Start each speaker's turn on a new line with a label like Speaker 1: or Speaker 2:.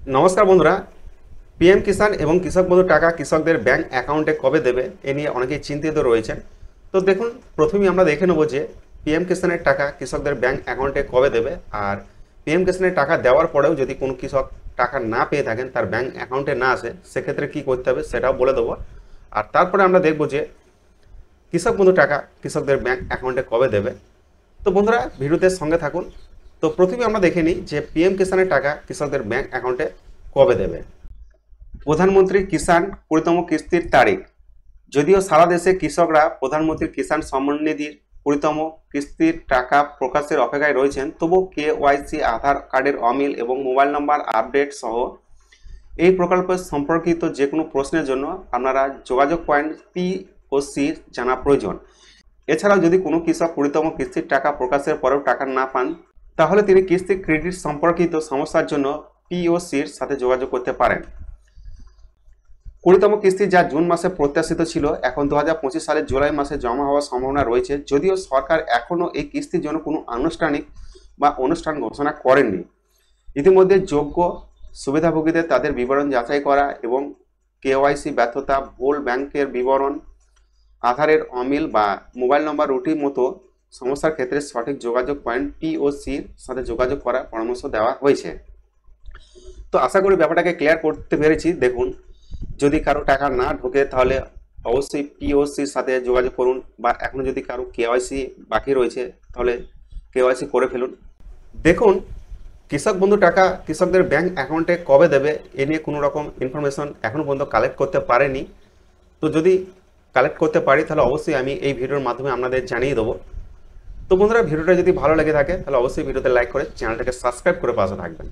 Speaker 1: নমস্কার বন্ধুরা। পিএম কিষাণ এবং কৃষক বন্ধু টাকা কৃষকদের ব্যাংক অ্যাকাউন্টে কবে দেবে এ নিয়ে অনেকেই চিন্তিত রয়েছেন। তো দেখুন, প্রথমেই আমরা দেখে নেব যে পিএম কিষাণের টাকা কৃষকদের ব্যাংক অ্যাকাউন্টে কবে দেবে। আর পিএম কিষাণের টাকা দেওয়ার পরেও যদি কোনো কৃষক টাকা না পেয়ে থাকেন, তার ব্যাংক অ্যাকাউন্টে না আসে, সেক্ষেত্রে কী করতে হবে সেটাও বলে দেবো। আর তারপরে আমরা দেখব যে কৃষক বন্ধু টাকা কৃষকদের ব্যাংক অ্যাকাউন্টে কবে দেবে। তো বন্ধুরা, ভিডিওতে সঙ্গে থাকুন। তো প্রথমে আমরা দেখে নিই যে পিএম কিষাণের টাকা কৃষকদের ব্যাংক অ্যাকাউন্টে কবে দেবে। প্রধানমন্ত্রী কিষাণ 20তম কিস্তির তারিখ। যদিও সারা দেশে কৃষকরা প্রধানমন্ত্রী কিষাণ সম্মান নিধির 20তম কিস্তির টাকা প্রকাশের অপেক্ষায় রয়েছেন, তবু কেওয়াইসি, আধার কার্ডের অমিল এবং মোবাইল নম্বর আপডেট সহ এই প্রকল্পের সম্পর্কিত যে কোনো প্রশ্নের জন্য আপনারা যোগাযোগ পয়েন্ট পিওসি জানা প্রয়োজন। এছাড়াও যদি কোনো কৃষক 20তম কিস্তির টাকা প্রকাশের পরেও টাকা না পান, তাহলে তিনি কিস্তি ক্রেডিট সম্পর্কিত সমস্যার জন্য পিওসির সাথে যোগাযোগ করতে পারেন। 20তম কিস্তি যা জুন মাসে প্রত্যাশিত ছিল, এখন 2025 সালের জুলাই মাসে জমা হওয়ার সম্ভাবনা রয়েছে, যদিও সরকার এখনও এই কিস্তির জন্য কোনো আনুষ্ঠানিক বা অনুষ্ঠান ঘোষণা করেননি। ইতিমধ্যে যোগ্য সুবিধাভোগীদের তাদের বিবরণ যাচাই করা এবং কেওয়াইসি ব্যর্থতা, ভুল ব্যাংকের বিবরণ, আধারের অমিল বা মোবাইল নম্বর রুটির মতো সমস্যার ক্ষেত্রে সঠিক যোগাযোগ পয়েন্ট পিওসির সাথে যোগাযোগ করার পরামর্শ দেওয়া হয়েছে। তো আশা করি ব্যাপারটাকে ক্লিয়ার করতে পেরেছি। দেখুন, যদি কারো টাকা না ঢোকে তাহলে অবশ্যই পিওসির সাথে যোগাযোগ করুন, বা এখনও যদি কারো কেওয়াইসি বাকি রয়েছে তাহলে কেওয়াইসি করে ফেলুন। দেখুন, কৃষক বন্ধু টাকা কৃষকদের ব্যাংক অ্যাকাউন্টে কবে দেবে এ নিয়ে কোনো রকম ইনফরমেশন এখনও পর্যন্ত কালেক্ট করতে পারেনি। তো যদি কালেক্ট করতে পারি তাহলে অবশ্যই আমি এই ভিডিওর মাধ্যমে আপনাদের জানিয়ে দেবো। তো বন্ধুরা, ভিডিওটা যদি ভালো লেগে থাকে তাহলে অবশ্যই ভিডিওতে লাইক করে চ্যানেলটাকে সাবস্ক্রাইব করে পাশে থাকবেন।